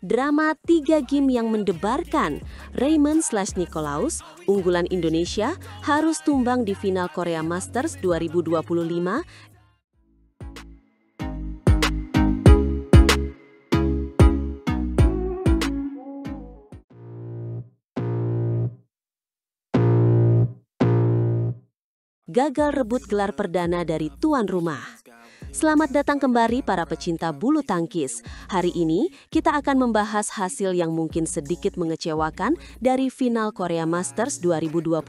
Drama 3 game yang mendebarkan. Raymond/Nicolaus, unggulan Indonesia, harus tumbang di final Korea Masters 2025. Gagal rebut gelar perdana dari tuan rumah. Selamat datang kembali para pecinta bulu tangkis. Hari ini kita akan membahas hasil yang mungkin sedikit mengecewakan dari final Korea Masters 2025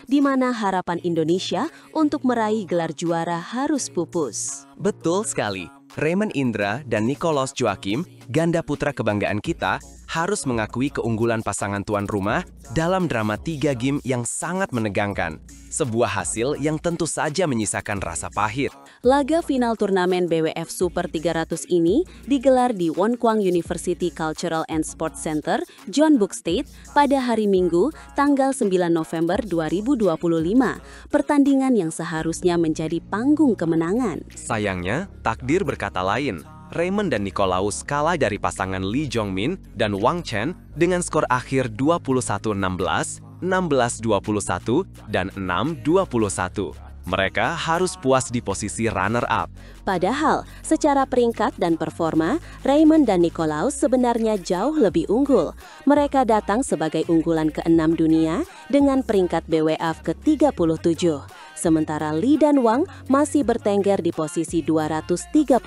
di mana harapan Indonesia untuk meraih gelar juara harus pupus. Betul sekali. Raymond Indra dan Nicolaus Joachim, ganda putra kebanggaan kita, harus mengakui keunggulan pasangan tuan rumah dalam drama 3 game yang sangat menegangkan. Sebuah hasil yang tentu saja menyisakan rasa pahit. Laga final turnamen BWF Super 300 ini digelar di Wonkwang University Cultural and Sports Center, Jeonbuk State, pada hari Minggu, tanggal 9 November 2025. Pertandingan yang seharusnya menjadi panggung kemenangan. Sayangnya, takdir berkata lain. Raymond dan Nicolaus kalah dari pasangan Lee Jong-min dan Wang Chen dengan skor akhir 21-16, 16-21, dan 6-21. Mereka harus puas di posisi runner-up. Padahal, secara peringkat dan performa, Raymond dan Nicolaus sebenarnya jauh lebih unggul. Mereka datang sebagai unggulan ke-6 dunia dengan peringkat BWF ke-37. Sementara Lee dan Wang masih bertengger di posisi 234.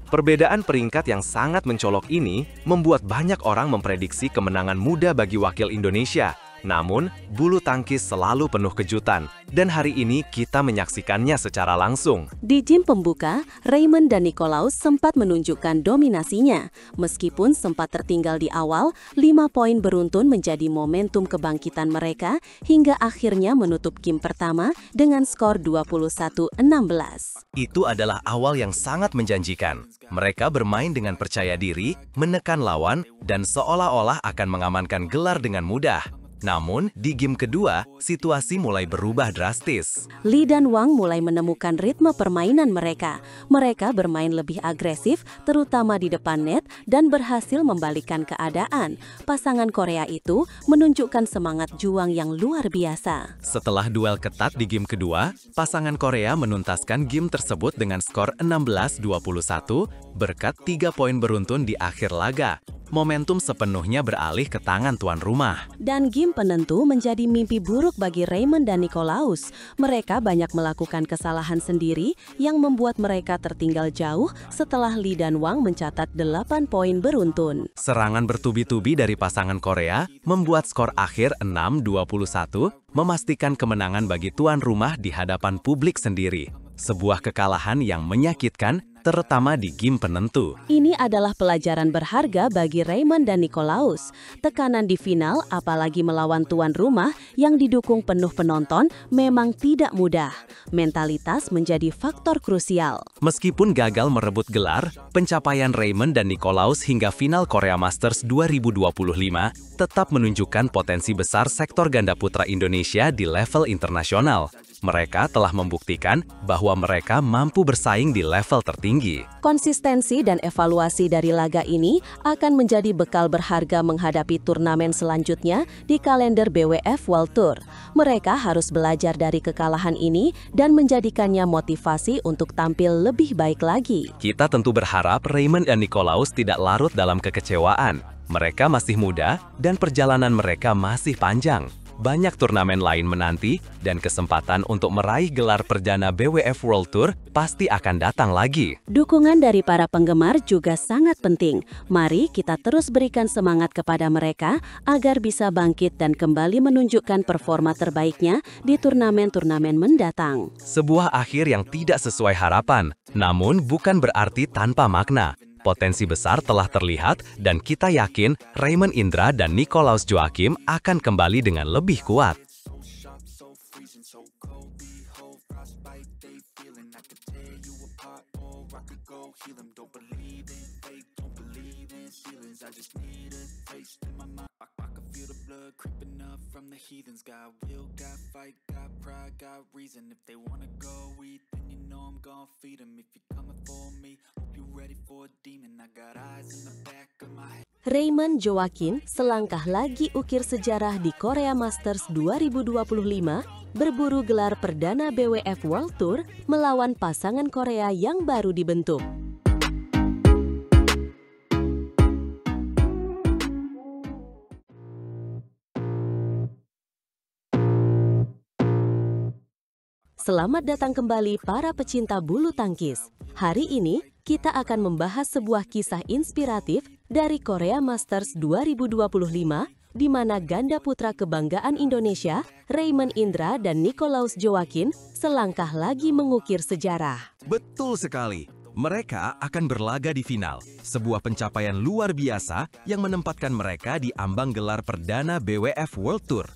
Perbedaan peringkat yang sangat mencolok ini membuat banyak orang memprediksi kemenangan muda bagi wakil Indonesia. Namun, bulu tangkis selalu penuh kejutan, dan hari ini kita menyaksikannya secara langsung. Di game pembuka, Raymond dan Nicolaus sempat menunjukkan dominasinya. Meskipun sempat tertinggal di awal, 5 poin beruntun menjadi momentum kebangkitan mereka hingga akhirnya menutup game pertama dengan skor 21-16. Itu adalah awal yang sangat menjanjikan. Mereka bermain dengan percaya diri, menekan lawan, dan seolah-olah akan mengamankan gelar dengan mudah. Namun, di game kedua, situasi mulai berubah drastis. Lee dan Wang mulai menemukan ritme permainan mereka. Mereka bermain lebih agresif, terutama di depan net, dan berhasil membalikkan keadaan. Pasangan Korea itu menunjukkan semangat juang yang luar biasa. Setelah duel ketat di game kedua, pasangan Korea menuntaskan game tersebut dengan skor 16-21 berkat 3 poin beruntun di akhir laga. Momentum sepenuhnya beralih ke tangan tuan rumah. Dan game penentu menjadi mimpi buruk bagi Raymond dan Nicolaus. Mereka banyak melakukan kesalahan sendiri yang membuat mereka tertinggal jauh setelah Lee dan Wang mencatat 8 poin beruntun. Serangan bertubi-tubi dari pasangan Korea membuat skor akhir 6-21 memastikan kemenangan bagi tuan rumah di hadapan publik sendiri. Sebuah kekalahan yang menyakitkan, terutama di game penentu. Ini adalah pelajaran berharga bagi Raymond dan Nicolaus. Tekanan di final, apalagi melawan tuan rumah yang didukung penuh penonton, memang tidak mudah. Mentalitas menjadi faktor krusial. Meskipun gagal merebut gelar, pencapaian Raymond dan Nicolaus hingga final Korea Masters 2025 tetap menunjukkan potensi besar sektor ganda putra Indonesia di level internasional. Mereka telah membuktikan bahwa mereka mampu bersaing di level tertinggi. Konsistensi dan evaluasi dari laga ini akan menjadi bekal berharga menghadapi turnamen selanjutnya di kalender BWF World Tour. Mereka harus belajar dari kekalahan ini dan menjadikannya motivasi untuk tampil lebih baik lagi. Kita tentu berharap Raymond dan Nicolaus tidak larut dalam kekecewaan. Mereka masih muda dan perjalanan mereka masih panjang. Banyak turnamen lain menanti, dan kesempatan untuk meraih gelar perdana BWF World Tour pasti akan datang lagi. Dukungan dari para penggemar juga sangat penting. Mari kita terus berikan semangat kepada mereka agar bisa bangkit dan kembali menunjukkan performa terbaiknya di turnamen-turnamen mendatang. Sebuah akhir yang tidak sesuai harapan, namun bukan berarti tanpa makna. Potensi besar telah terlihat dan kita yakin Raymond Indra dan Nicolaus Joachim akan kembali dengan lebih kuat. Ready for a demon, I got eyes in the back of my head. Raymond Joaquin selangkah lagi ukir sejarah di Korea Masters 2025, berburu gelar perdana BWF World Tour melawan pasangan Korea yang baru dibentuk. Selamat datang kembali para pecinta bulu tangkis. Hari ini, kita akan membahas sebuah kisah inspiratif dari Korea Masters 2025, di mana ganda putra kebanggaan Indonesia, Raymond Indra dan Nicolaus Joaquin, selangkah lagi mengukir sejarah. Betul sekali. Mereka akan berlaga di final, sebuah pencapaian luar biasa yang menempatkan mereka di ambang gelar perdana BWF World Tour.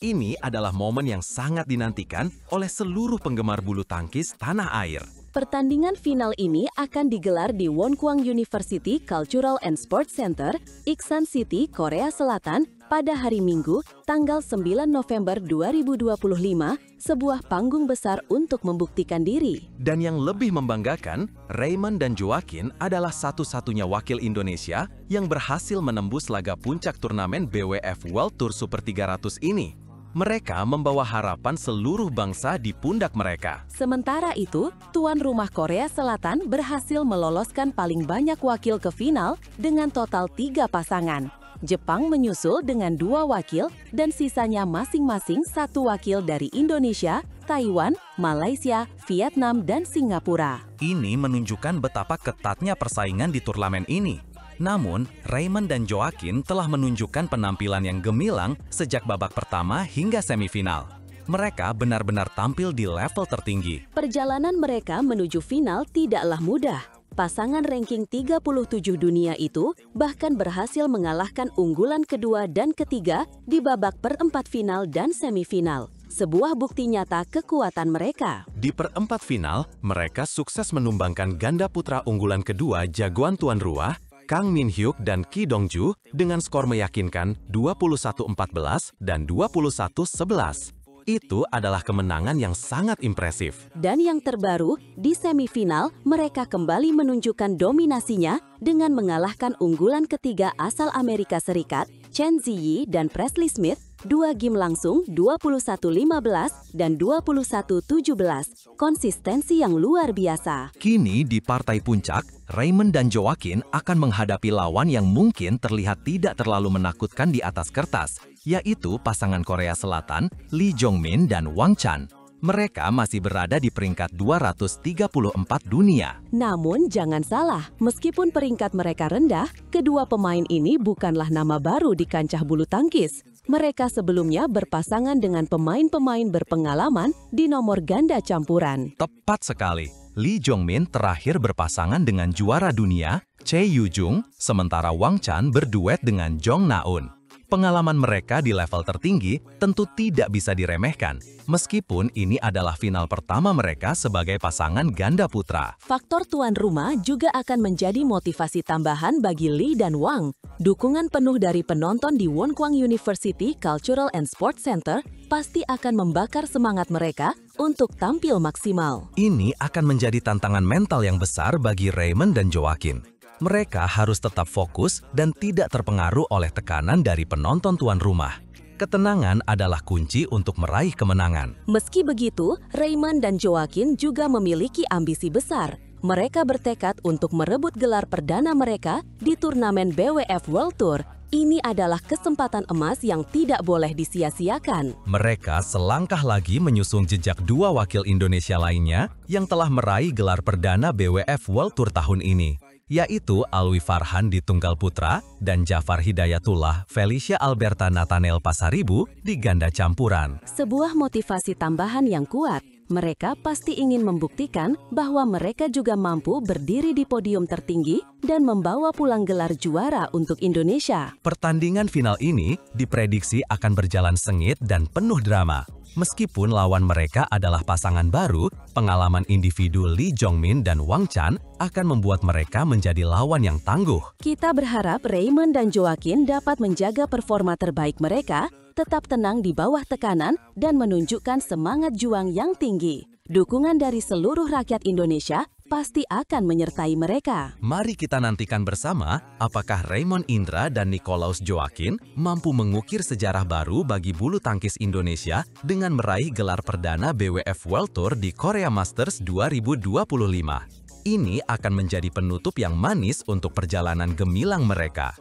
Ini adalah momen yang sangat dinantikan oleh seluruh penggemar bulu tangkis tanah air. Pertandingan final ini akan digelar di Wonkwang University Cultural and Sports Center, Iksan City, Korea Selatan, pada hari Minggu, tanggal 9 November 2025, sebuah panggung besar untuk membuktikan diri. Dan yang lebih membanggakan, Raymond dan Joaquin adalah satu-satunya wakil Indonesia yang berhasil menembus laga puncak turnamen BWF World Tour Super 300 ini. Mereka membawa harapan seluruh bangsa di pundak mereka. Sementara itu, tuan rumah Korea Selatan berhasil meloloskan paling banyak wakil ke final dengan total 3 pasangan. Jepang menyusul dengan 2 wakil dan sisanya masing-masing 1 wakil dari Indonesia, Taiwan, Malaysia, Vietnam, dan Singapura. Ini menunjukkan betapa ketatnya persaingan di turnamen ini. Namun, Raymond dan Joaquin telah menunjukkan penampilan yang gemilang sejak babak pertama hingga semifinal. Mereka benar-benar tampil di level tertinggi. Perjalanan mereka menuju final tidaklah mudah. Pasangan ranking 37 dunia itu bahkan berhasil mengalahkan unggulan kedua dan ketiga di babak perempat final dan semifinal. Sebuah bukti nyata kekuatan mereka. Di perempat final, mereka sukses menumbangkan ganda putra unggulan kedua jagoan tuan rumah, Kang Min Hyuk dan Ki Dong Ju dengan skor meyakinkan 21-14 dan 21-11. Itu adalah kemenangan yang sangat impresif. Dan yang terbaru, di semifinal mereka kembali menunjukkan dominasinya dengan mengalahkan unggulan ketiga asal Amerika Serikat, Chen Ziyi dan Presley Smith, 2 game langsung 21-15 dan 21-17. Konsistensi yang luar biasa. Kini di partai puncak, Raymond dan Joaquin akan menghadapi lawan yang mungkin terlihat tidak terlalu menakutkan di atas kertas, yaitu pasangan Korea Selatan, Lee Jong-min dan Wang Chan. Mereka masih berada di peringkat 234 dunia. Namun jangan salah, meskipun peringkat mereka rendah, kedua pemain ini bukanlah nama baru di kancah bulu tangkis. Mereka sebelumnya berpasangan dengan pemain-pemain berpengalaman di nomor ganda campuran. Tepat sekali. Lee Jong-min terakhir berpasangan dengan juara dunia, Choi Yu-jung, sementara Wang Chan berduet dengan Jong Na-un. Pengalaman mereka di level tertinggi tentu tidak bisa diremehkan, meskipun ini adalah final pertama mereka sebagai pasangan ganda putra. Faktor tuan rumah juga akan menjadi motivasi tambahan bagi Lee dan Wang. Dukungan penuh dari penonton di Wonkwang University Cultural and Sports Center pasti akan membakar semangat mereka untuk tampil maksimal. Ini akan menjadi tantangan mental yang besar bagi Raymond dan Joaquin. Mereka harus tetap fokus dan tidak terpengaruh oleh tekanan dari penonton tuan rumah. Ketenangan adalah kunci untuk meraih kemenangan. Meski begitu, Raymond dan Joaquin juga memiliki ambisi besar. Mereka bertekad untuk merebut gelar perdana mereka di turnamen BWF World Tour. Ini adalah kesempatan emas yang tidak boleh disia-siakan. Mereka selangkah lagi menyusun jejak 2 wakil Indonesia lainnya yang telah meraih gelar perdana BWF World Tour tahun ini, yaitu Alwi Farhan di tunggal putra dan Jafar Hidayatullah Felicia Alberta Nathaniel Pasaribu di ganda campuran. Sebuah motivasi tambahan yang kuat. Mereka pasti ingin membuktikan bahwa mereka juga mampu berdiri di podium tertinggi dan membawa pulang gelar juara untuk Indonesia. Pertandingan final ini diprediksi akan berjalan sengit dan penuh drama. Meskipun lawan mereka adalah pasangan baru, pengalaman individu Lee Jong-min dan Wang Chan akan membuat mereka menjadi lawan yang tangguh. Kita berharap Raymond dan Joaquin dapat menjaga performa terbaik mereka, tetap tenang di bawah tekanan, dan menunjukkan semangat juang yang tinggi. Dukungan dari seluruh rakyat Indonesia pasti akan menyertai mereka. Mari kita nantikan bersama apakah Raymond Indra dan Nicolaus Joaquin mampu mengukir sejarah baru bagi bulu tangkis Indonesia dengan meraih gelar perdana BWF World Tour di Korea Masters 2025. Ini akan menjadi penutup yang manis untuk perjalanan gemilang mereka.